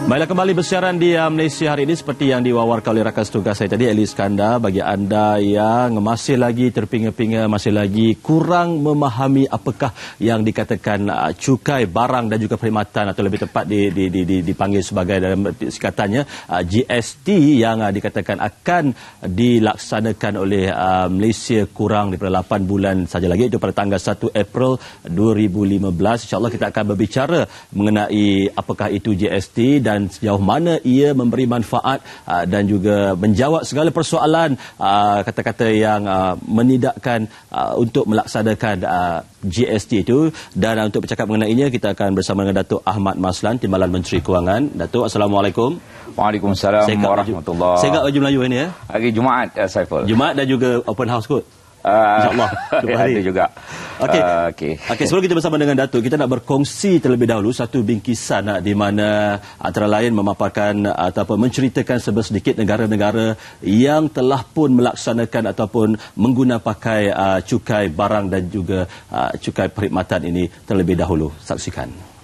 Baiklah, kembali bersiaran di Malaysia hari ini seperti yang diwawarkan oleh rakan setugas saya tadi, Ali Iskandar. Bagi anda yang masih lagi terpinga-pinga, masih lagi kurang memahami apakah yang dikatakan cukai barang dan juga perkhidmatan, atau lebih tepat dipanggil sebagai dalam singkatannya GST, yang dikatakan akan dilaksanakan oleh Malaysia kurang daripada 8 bulan saja lagi, itu pada tanggal 1 April 2015. InsyaAllah kita akan berbicara mengenai apakah itu GST dan sejauh mana ia memberi manfaat dan juga menjawab segala persoalan kata-kata yang menidakkan untuk melaksanakan GST itu. Dan untuk bercakap mengenainya, kita akan bersama dengan Datuk Ahmad Maslan, Timbalan Menteri Kewangan. Datuk, Assalamualaikum. Waalaikumsalam warahmatullahi. Saya ingat baju Melayu ini ya? Hari Jumaat, Saiful. Jumaat dan juga open house kot. InsyaAllah. Ada juga. Okey, sebelum kita bersama dengan Datuk, kita nak berkongsi terlebih dahulu satu bingkisan di mana antara lain memaparkan ataupun menceritakan sedikit negara-negara yang telah pun melaksanakan ataupun mengguna pakai cukai barang dan juga cukai perkhidmatan ini terlebih dahulu. Saksikan.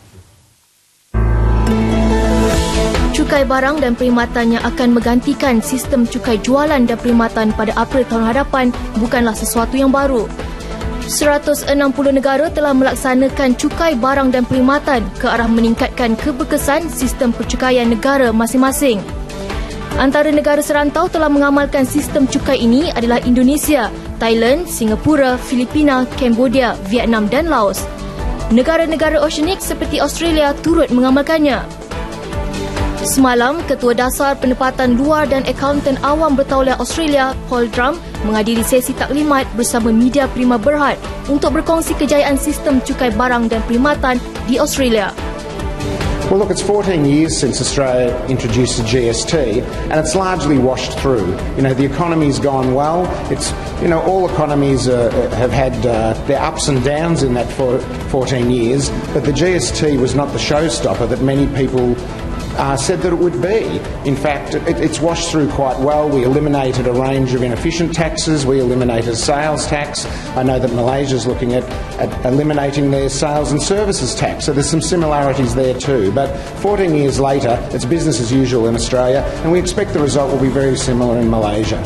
Cukai barang dan perkhidmatan yang akan menggantikan sistem cukai jualan dan perkhidmatan pada April tahun hadapan bukanlah sesuatu yang baru. 160 negara telah melaksanakan cukai barang dan perkhidmatan ke arah meningkatkan keberkesan sistem percukaian negara masing-masing. Antara negara serantau telah mengamalkan sistem cukai ini adalah Indonesia, Thailand, Singapura, Filipina, Cambodia, Vietnam dan Laos. Negara-negara Oceanic seperti Australia turut mengamalkannya. Semalam, Ketua Dasar Pendapatan Luar dan Akaunten Awam Bertauliah Australia, Paul Drum, menghadiri sesi taklimat bersama media Prima Berhad untuk berkongsi kejayaan sistem cukai barang dan perkhidmatan di Australia. Well, look, it's 14 years since Australia introduced the GST, and it's largely washed through. You know, the economy's gone well. It's, you know, all economies have had their ups and downs in that 14 years, but the GST was not the showstopper that many people said that it would be. In fact, it's washed through quite well. We eliminated a range of inefficient taxes. We eliminated sales tax. I know that Malaysia's looking at eliminating their sales and services tax. So there's some similarities there too. But 14 years later, it's business as usual in Australia, and we expect the result will be very similar in Malaysia.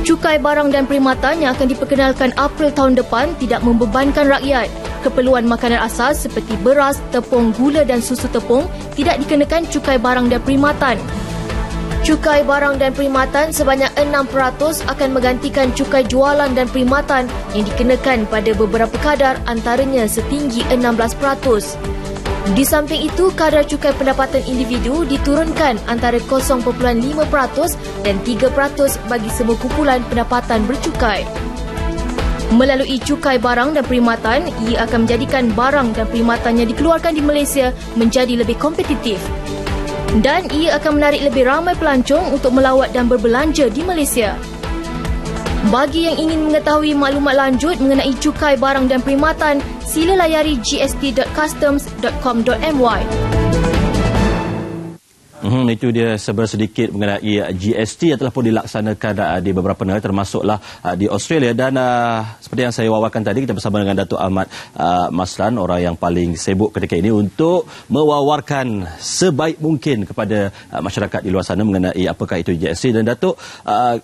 Cukai barang dan perkhidmatan yang akan diperkenalkan April tahun depan tidak membebankan rakyat. Keperluan makanan asas seperti beras, tepung, gula dan susu tepung tidak dikenakan cukai barang dan perkhidmatan. Cukai barang dan perkhidmatan sebanyak 6% akan menggantikan cukai jualan dan perkhidmatan yang dikenakan pada beberapa kadar, antaranya setinggi 16%. Di samping itu, kadar cukai pendapatan individu diturunkan antara 0.5% dan 3% bagi semua kumpulan pendapatan bercukai. Melalui cukai barang dan perkhidmatan, ia akan menjadikan barang dan perkhidmatan yang dikeluarkan di Malaysia menjadi lebih kompetitif. Dan ia akan menarik lebih ramai pelancong untuk melawat dan berbelanja di Malaysia. Bagi yang ingin mengetahui maklumat lanjut mengenai cukai barang dan perkhidmatan, sila layari gst.customs.com.my. Itu dia sedikit mengenai GST yang telah pun dilaksanakan di beberapa negara, termasuklah di Australia. Dan seperti yang saya wawarkan tadi, kita bersama dengan Datuk Ahmad Maslan, orang yang paling sibuk ketika ini untuk mewawarkan sebaik mungkin kepada masyarakat di luar sana mengenai apakah itu GST. Dan Datuk,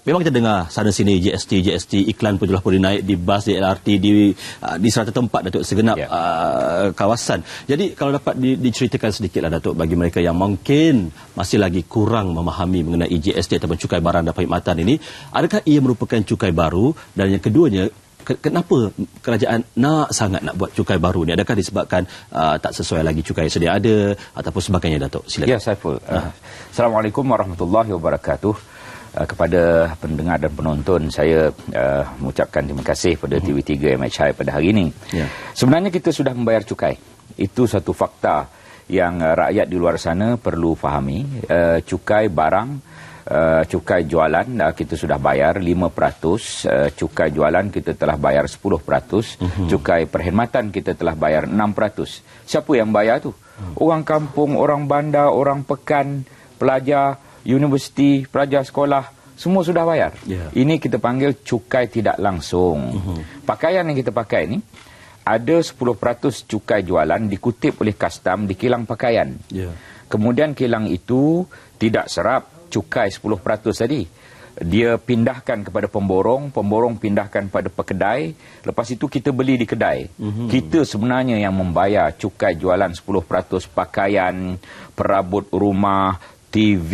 memang kita dengar sana sini GST, iklan pun telah pun dinaik di bas, di LRT, di serata tempat, Datuk, segenap kawasan. Jadi kalau dapat diceritakan sedikitlah, Datuk, bagi mereka yang mungkin masih lagi kurang memahami mengenai GST ataupun cukai barang dan perkhidmatan ini, adakah ia merupakan cukai baru? Dan yang keduanya, kenapa kerajaan sangat nak buat cukai baru ni? Adakah disebabkan tak sesuai lagi cukai yang sedia ada ataupun sebagainya, Datuk? Silakan. Ya, Saiful. Assalamualaikum warahmatullahi wabarakatuh. Kepada pendengar dan penonton, saya mengucapkan terima kasih pada TV3 MHI pada hari ini. Sebenarnya kita sudah membayar cukai. Itu satu fakta yang rakyat di luar sana perlu fahami. Cukai barang, cukai jualan kita sudah bayar 5%, cukai jualan kita telah bayar 10%, cukai perkhidmatan kita telah bayar 6%. Siapa yang bayar tu? Orang kampung, orang bandar, orang pekan, pelajar universiti, pelajar sekolah, semua sudah bayar. Ini kita panggil cukai tidak langsung. Pakaian yang kita pakai ni, ada 10% cukai jualan dikutip oleh custom di kilang pakaian. Kemudian kilang itu tidak serap cukai 10% tadi. Dia pindahkan kepada pemborong pindahkan pada pekedai, lepas itu kita beli di kedai. Kita sebenarnya yang membayar cukai jualan 10%, pakaian, perabot rumah, TV,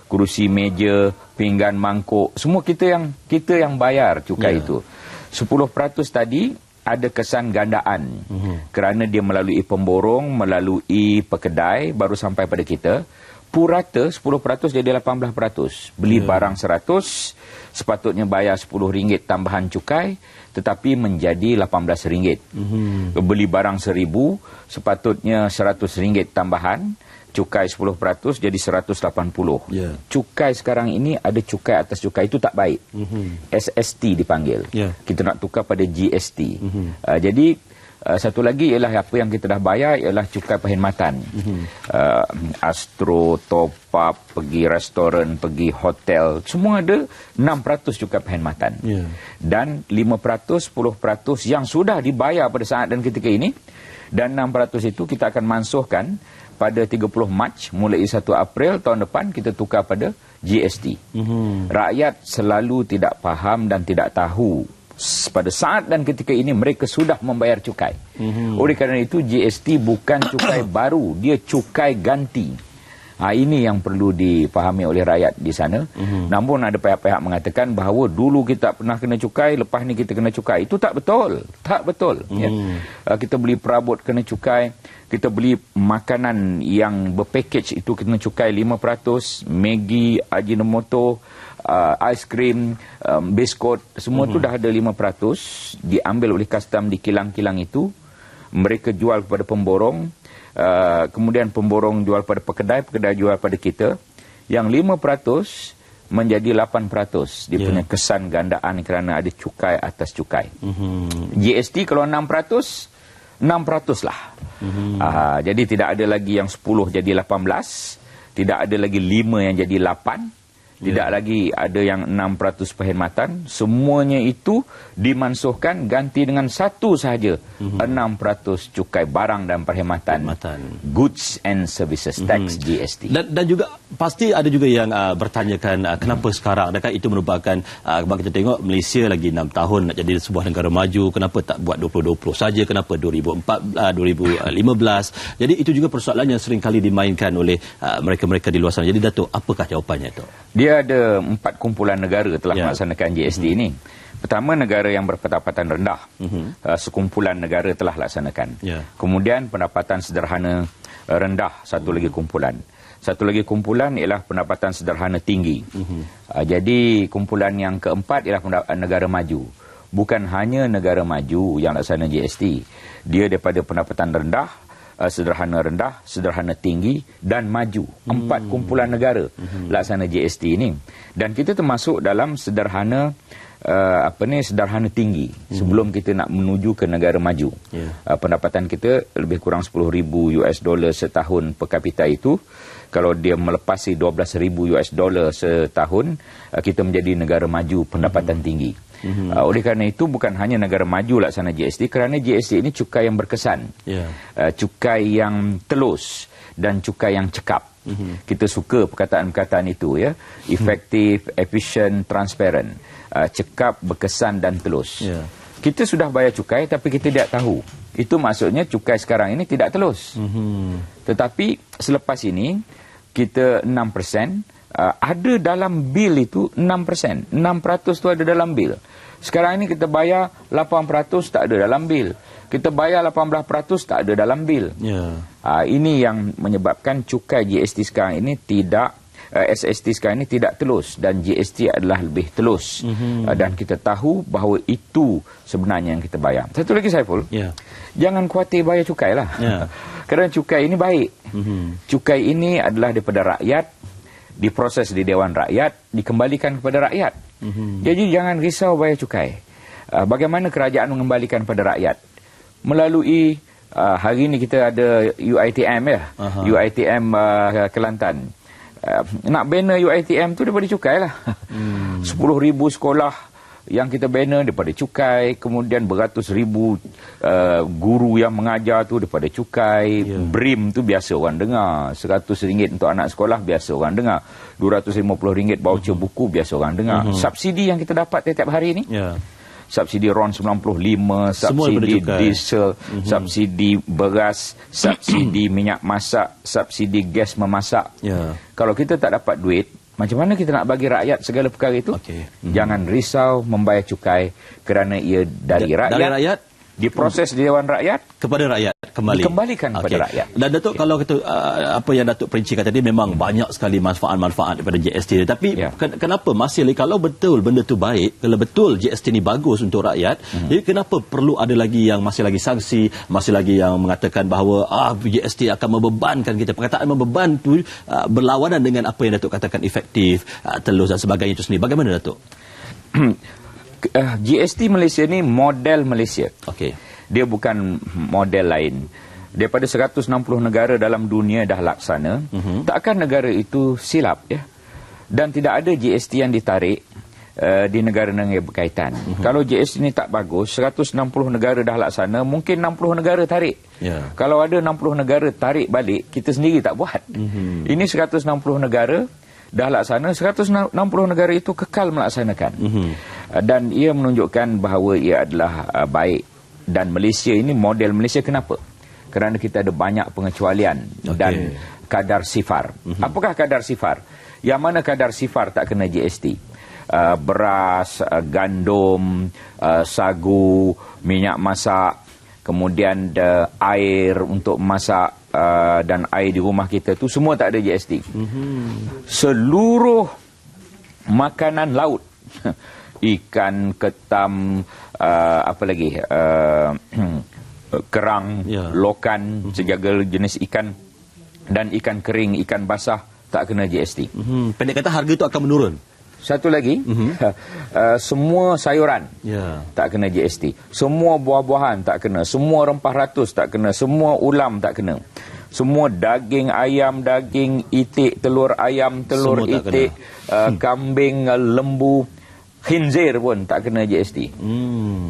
kerusi meja, pinggan mangkuk, semua kita yang bayar cukai itu. 10% tadi ada kesan gandaan kerana dia melalui pemborong, melalui pekedai baru sampai pada kita. Purata 10% jadi 18%. Beli barang 100, sepatutnya bayar RM10 tambahan cukai, tetapi menjadi RM18. Beli barang 1,000, sepatutnya RM100 tambahan, cukai 10% jadi RM180. Cukai sekarang ini ada cukai atas cukai, itu tak baik. SST dipanggil. Kita nak tukar pada GST. Jadi satu lagi ialah apa yang kita dah bayar ialah cukai perkhidmatan. Astro, top up, pergi restoran, pergi hotel, semua ada 6% cukai perkhidmatan. Dan 5%, 10% yang sudah dibayar pada saat dan ketika ini, dan 6% itu kita akan mansuhkan pada 30 Mac, mulai 1 April tahun depan kita tukar pada GST. Rakyat selalu tidak faham dan tidak tahu pada saat dan ketika ini mereka sudah membayar cukai. Oleh kerana itu GST bukan cukai baru, dia cukai ganti. Ini yang perlu dipahami oleh rakyat di sana. Namun ada pihak-pihak mengatakan bahawa dulu kita pernah kena cukai, lepas ni kita kena cukai. Itu tak betul. Tak betul. Kita beli perabot kena cukai, kita beli makanan yang berpackage itu kena cukai 5%, Maggi, Ajinomoto, aiskrim, biskut, semua tu dah ada 5%, diambil oleh custom di kilang-kilang itu, mereka jual kepada pemborong, kemudian pemborong jual pada pekedai, pekedai jual pada kita, yang 5% menjadi 8%. Dia punya kesan gandaan kerana ada cukai atas cukai. GST kalau 6%, 6% lah. Jadi tidak ada lagi yang 10 jadi 18, tidak ada lagi 5 yang jadi 8, tidak lagi ada yang 6% perkhidmatan. Semuanya itu dimansuhkan ganti dengan satu sahaja, 6% cukai barang dan perkhidmatan. Goods and Services Tax, GST. Dan juga pasti ada juga yang bertanyakan kenapa sekarang, adakah itu merupakan kalau kita tengok Malaysia lagi 6 tahun nak jadi sebuah negara maju, kenapa tak buat 2020 saja, kenapa 2015. Jadi itu juga persoalan yang sering kali dimainkan oleh mereka-mereka di luar sana. Jadi Dato', apakah jawapannya itu? Dia ada 4 kumpulan negara telah melaksanakan GST ini. Pertama, negara yang berpendapatan rendah. Sekumpulan negara telah laksanakan. Kemudian pendapatan sederhana rendah, satu lagi kumpulan. Satu lagi kumpulan ialah pendapatan sederhana tinggi. Jadi kumpulan yang keempat ialah negara maju. Bukan hanya negara maju yang laksana GST. Dia daripada pendapatan rendah, sederhana rendah, sederhana tinggi dan maju. 4 kumpulan negara laksana GST ini. Dan kita termasuk dalam sederhana sederhana tinggi sebelum kita nak menuju ke negara maju. Pendapatan kita lebih kurang $10,000 setahun per kapita itu. Kalau dia melepasi $12,000 setahun, kita menjadi negara maju pendapatan tinggi. Oleh kerana itu bukan hanya negara maju laksana GST, kerana GST ini cukai yang berkesan, cukai yang telus dan cukai yang cekap. Kita suka perkataan-perkataan itu, ya, efektif, efisien, transparent, cekap, berkesan dan telus. Kita sudah bayar cukai tapi kita tidak tahu. Itu maksudnya cukai sekarang ini tidak telus. Tetapi selepas ini kita 6%. Ada dalam bil itu 6%. 6% itu ada dalam bil. Sekarang ini kita bayar 8% tak ada dalam bil. Kita bayar 18% tak ada dalam bil. Ini yang menyebabkan cukai GST sekarang ini tidak, SST sekarang ini tidak telus, dan GST adalah lebih telus. Dan kita tahu bahawa itu sebenarnya yang kita bayar. Satu lagi, Saiful, jangan khawatir bayar cukai lah. Kerana cukai ini baik. Cukai ini adalah daripada rakyat, diproses di Dewan Rakyat, dikembalikan kepada rakyat. Jadi jangan risau bayar cukai. Bagaimana kerajaan mengembalikan kepada rakyat? Melalui hari ini kita ada UiTM, UiTM Kelantan. Nak bina UiTM tu daripada cukai lah. 10,000 sekolah yang kita bina daripada cukai, kemudian beratus ribu guru yang mengajar tu daripada cukai, BRIM tu biasa orang dengar, RM100 untuk anak sekolah biasa orang dengar, RM250 voucher buku biasa orang dengar. Subsidi yang kita dapat setiap hari ni, subsidi RON 95, subsidi diesel, subsidi beras, subsidi minyak masak, subsidi gas memasak. Kalau kita tak dapat duit, macam mana kita nak bagi rakyat segala perkara itu? Jangan risau membayar cukai kerana ia dari rakyat, diproses di Dewan Rakyat, kepada rakyat kembali. Dikembalikan kepada rakyat. Dan Datuk, kalau kita apa yang Datuk perincikan tadi, memang banyak sekali manfaat-manfaat daripada GST. Tapi kenapa masih lagi, kalau betul benda tu baik, kalau betul GST ni bagus untuk rakyat, jadi kenapa perlu ada lagi yang masih lagi sanksi, masih lagi yang mengatakan bahawa GST akan membebankan kita. Perkataan membeban tu berlawanan dengan apa yang Datuk katakan efektif, telus dan sebagainya itu sendiri. Bagaimana Datuk? GST Malaysia ni model Malaysia. Dia bukan model lain. Daripada 160 negara dalam dunia dah laksana, takkan negara itu silap ya. Dan tidak ada GST yang ditarik di negara-negara yang berkaitan. Kalau GST ni tak bagus, 160 negara dah laksana, mungkin 60 negara tarik. Kalau ada 60 negara tarik balik, kita sendiri tak buat. Ini 160 negara dah laksana, 160 negara itu kekal melaksanakan. Dan ia menunjukkan bahawa ia adalah baik. Dan Malaysia ini model Malaysia, kenapa? Kerana kita ada banyak pengecualian dan kadar sifar. Apakah kadar sifar? Yang mana kadar sifar tak kena GST? Beras, gandum, sagu, minyak masak, kemudian air untuk masak, dan air di rumah kita tu semua tak ada GST. Seluruh makanan laut, ikan, ketam, apa lagi, kerang, lokan, segala jenis ikan, dan ikan kering, ikan basah tak kena GST. Pendek kata, harga itu akan menurun. Satu lagi, semua sayuran tak kena GST. Semua buah-buahan tak kena. Semua rempah ratus tak kena. Semua ulam tak kena. Semua daging ayam, daging itik, telur ayam, telur itik, kambing, lembu, khinzir pun tak kena GST.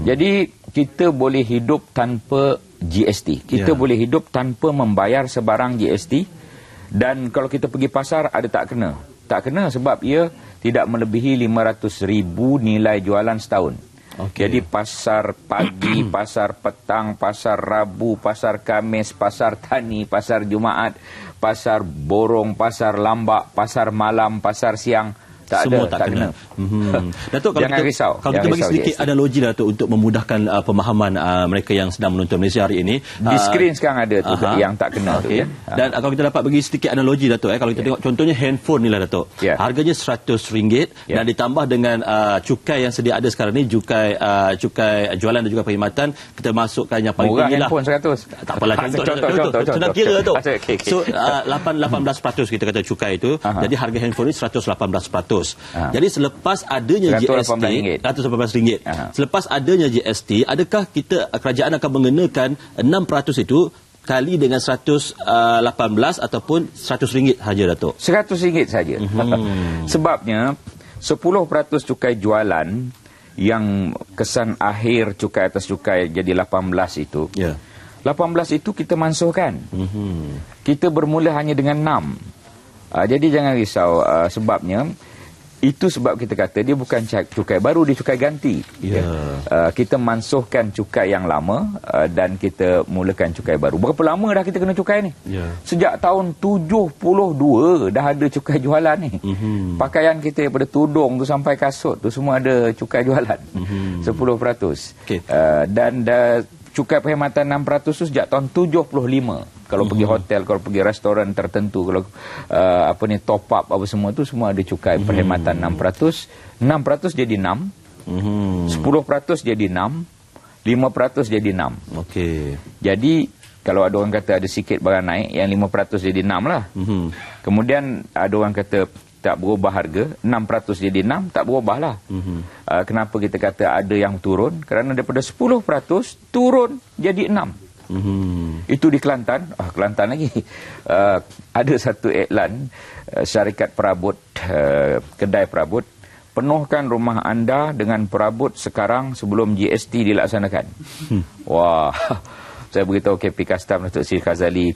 Jadi kita boleh hidup tanpa GST. Kita boleh hidup tanpa membayar sebarang GST. Dan kalau kita pergi pasar, ada tak kena. Tak kena sebab ia tidak melebihi 500,000 nilai jualan setahun. Jadi pasar pagi, pasar petang, pasar Rabu, pasar Khamis, pasar Tani, pasar Jumaat, pasar Borong, pasar Lambak, pasar Malam, pasar Siang, tak semua ada, tak kena. Datuk, kalau jangan kita, risau. Kalau kita bagi sedikit analogi Datuk untuk memudahkan pemahaman mereka yang sedang menonton Malaysia hari ini. Di skrin sekarang ada tu yang tak kena tu ya. Dan kalau kita dapat bagi sedikit analogi Datuk, kalau kita tengok contohnya handphone ni lah Datuk. Harganya RM100 dan ditambah dengan cukai yang sedia ada sekarang ni, cukai jualan dan juga perkhidmatan, kita masukkan yang paling tinggi lah. Handphone 100. Tak apalah, contoh. Senang kira Datuk. So 18% kita kata cukai itu. Jadi harga handphone ni 118%. Jadi selepas adanya GST RM118, selepas adanya GST, adakah kerajaan akan mengenakan 6% itu kali dengan 118 ataupun RM100 saja Datuk? RM100 saja. Sebabnya 10% cukai jualan yang kesan akhir cukai atas cukai jadi 18 itu. 18 itu kita mansuhkan. Kita bermula hanya dengan 6. Jadi jangan risau, sebabnya itu sebab kita kata dia bukan cukai baru, dia cukai ganti. Kita mansuhkan cukai yang lama dan kita mulakan cukai baru. Berapa lama dah kita kena cukai ni? Sejak tahun 72 dah ada cukai jualan ni. Pakaian kita daripada tudung tu sampai kasut tu semua ada cukai jualan. 10%. Dan cukai perkhidmatan 6% tu sejak tahun 75. Kalau pergi hotel, kalau pergi restoran tertentu, kalau top up apa semua tu semua ada cukai perkhidmatan 6%. 6% jadi 6. 10% jadi 6. 5% jadi 6. Jadi kalau ada orang kata ada sikit barang naik, yang 5% jadi 6 lah. Kemudian ada orang kata tak berubah harga, 6% jadi 6, tak berubah lah. Kenapa kita kata ada yang turun? Kerana daripada 10% turun jadi 6. Itu di Kelantan. Kelantan lagi. Ada satu iklan syarikat perabot, kedai perabot penuhkan rumah anda dengan perabot sekarang sebelum GST dilaksanakan. Wah, saya beritahu KP Custom Datuk Seri Khazali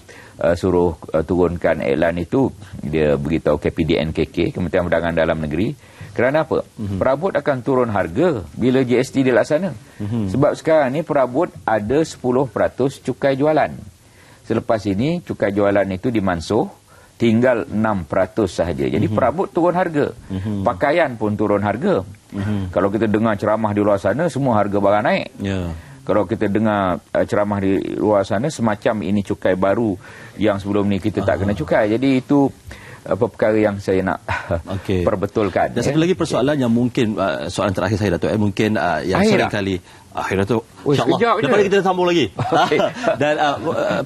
suruh turunkan iklan itu. Dia beritahu KPDNKK, Kementerian Perdagangan Dalam Negeri. Kerana apa? Perabot akan turun harga bila GST dilaksana. Sebab sekarang ni perabot ada 10% cukai jualan. Selepas ini cukai jualan itu dimansuh, tinggal 6% sahaja. Jadi perabot turun harga. Pakaian pun turun harga. Kalau kita dengar ceramah di luar sana, semua harga barang naik. Kalau kita dengar ceramah di luar sana, semacam ini cukai baru yang sebelum ni kita tak kena cukai. Jadi itu perkara yang saya nak perbetulkan. Dan satu lagi persoalan yang mungkin, soalan terakhir saya Datuk, mungkin yang sering kali Datuk, insyaAllah lepas ni kita sambung lagi. Dan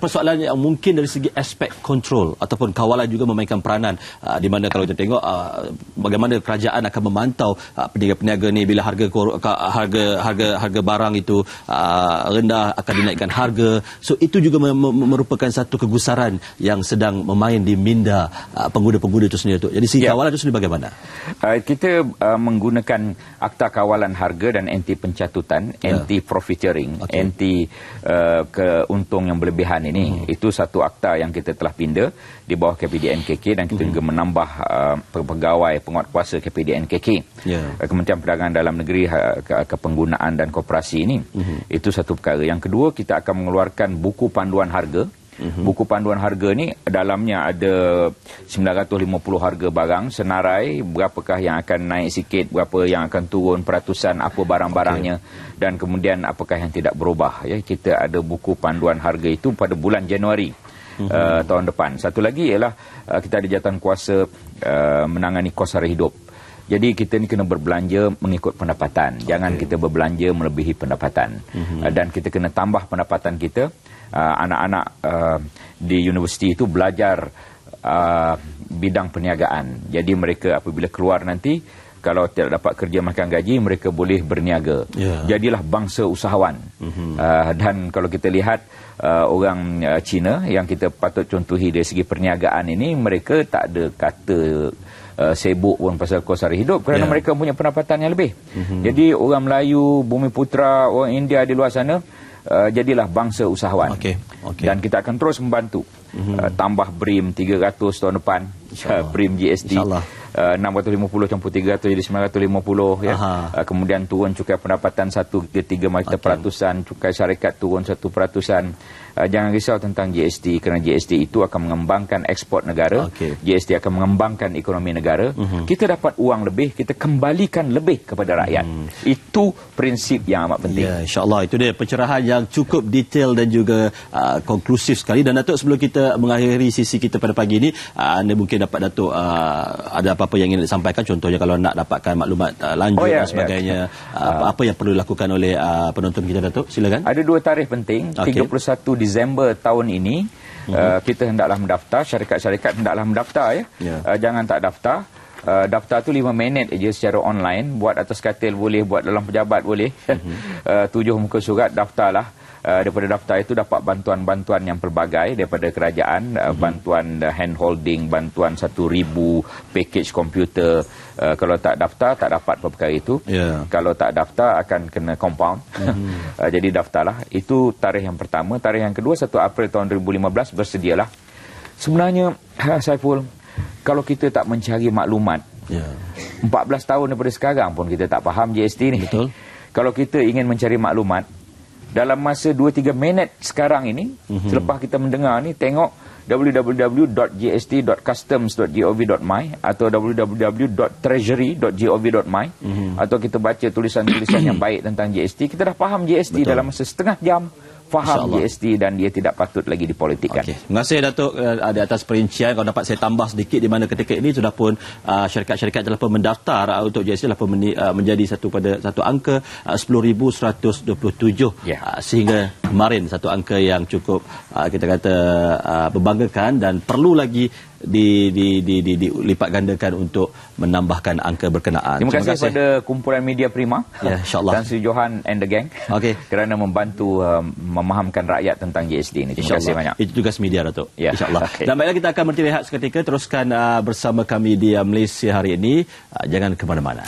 persoalan yang mungkin dari segi aspek kontrol ataupun kawalan juga memainkan peranan, di mana kalau kita tengok bagaimana kerajaan akan memantau peniaga-peniaga ni, bila harga barang itu rendah akan dinaikkan harga. So itu juga merupakan satu kegusaran yang sedang memain di minda pengguna-pengguna itu sendiri tu. Jadi segi kawalan itu sendiri bagaimana? Kita menggunakan Akta Kawalan Harga dan anti pencatutan, anti profiteering, anti keuntung yang berlebihan ini. Itu satu akta yang kita telah pinda di bawah KPDNKK, dan kita juga menambah pegawai penguatkuasa KPDNKK, Kementerian Perdagangan Dalam Negeri, Kepenggunaan dan Koperasi ini. Itu satu perkara. Yang kedua, kita akan mengeluarkan buku panduan harga. Buku panduan harga ni dalamnya ada 950 harga barang, senarai berapakah yang akan naik sikit, berapa yang akan turun peratusan, apa barang-barangnya, dan kemudian apakah yang tidak berubah. Kita ada buku panduan harga itu pada bulan Januari tahun depan. Satu lagi ialah kita ada jawatan kuasa menangani kos sara hidup. Jadi kita ni kena berbelanja mengikut pendapatan. Jangan kita berbelanja melebihi pendapatan. Dan kita kena tambah pendapatan kita. Anak-anak di universiti itu belajar bidang perniagaan. Jadi mereka apabila keluar nanti, kalau tidak dapat kerja makan gaji, mereka boleh berniaga. Jadilah bangsa usahawan. Dan kalau kita lihat orang Cina yang kita patut contohi dari segi perniagaan ini, mereka tak ada kata sibuk pun pasal kos sara hidup, kerana mereka punya pendapatan yang lebih. Jadi orang Melayu, Bumi Putera, orang India di luar sana, jadilah bangsa usahawan. Dan kita akan terus membantu. Tambah BRIM 300 tahun depan, BRIM GST 650 campur 300 jadi 950 ya. Kemudian turun cukai pendapatan 1/3%, cukai syarikat turun 1%. Jangan risau tentang GST, kerana GST itu akan mengembangkan ekspor negara. GST akan mengembangkan ekonomi negara. Kita dapat uang lebih, kita kembalikan lebih kepada rakyat. Itu prinsip yang amat penting. Ya, insya-Allah itu dia pencerahan yang cukup detail dan juga konklusif sekali. Dan Datuk, sebelum kita mengakhiri sisi kita pada pagi ini, anda mungkin dapat Datuk ada apa-apa yang ingin disampaikan, contohnya kalau nak dapatkan maklumat lanjut dan sebagainya, apa yang perlu dilakukan oleh penonton kita, Datuk? Silakan. Ada dua tarikh penting. 31 Disember tahun ini kita hendaklah mendaftar, syarikat-syarikat hendaklah mendaftar ya. Jangan tak daftar. Daftar tu 5 minit aja secara online, buat atas katil boleh, buat dalam pejabat boleh. 7 muka surat, daftarlah. Daripada daftar itu dapat bantuan-bantuan yang pelbagai daripada kerajaan, bantuan hand holding, bantuan 1,000 package komputer. Kalau tak daftar tak dapat perkara itu. Kalau tak daftar akan kena compound. Jadi daftarlah. Itu tarikh yang pertama. Tarikh yang kedua 1 April tahun 2015, bersedialah. Sebenarnya Saiful, kalau kita tak mencari maklumat, 14 tahun daripada sekarang pun kita tak faham GST ni. Betul. Kalau kita ingin mencari maklumat dalam masa 2-3 minit sekarang ini, selepas kita mendengar ni, tengok www.gst.customs.gov.my atau www.treasury.gov.my, atau kita baca tulisan-tulisan yang baik tentang GST, kita dah faham GST dalam masa setengah jam. Faham GST dan dia tidak patut lagi dipolitikkan. Terima kasih Datuk di atas perincian. Kalau dapat saya tambah sedikit, di mana ketika ini sudah pun syarikat-syarikat telah pun mendaftar untuk GST, telah pun menjadi satu angka 10,127 sehingga kemarin, satu angka yang cukup kita kata membanggakan, dan perlu lagi dilipat gandakan untuk menambahkan angka berkenaan. Terima kasih kepada kumpulan media Prima, insya-Allah, dan Sri Johan and the gang kerana membantu memahamkan rakyat tentang GST ini. Terima kasih banyak. Itu tugas media, Datuk. Insya-Allah. Dan baiklah, kita akan berhenti rehat seketika. Teruskan bersama kami di Malaysia hari ini. Jangan ke mana-mana.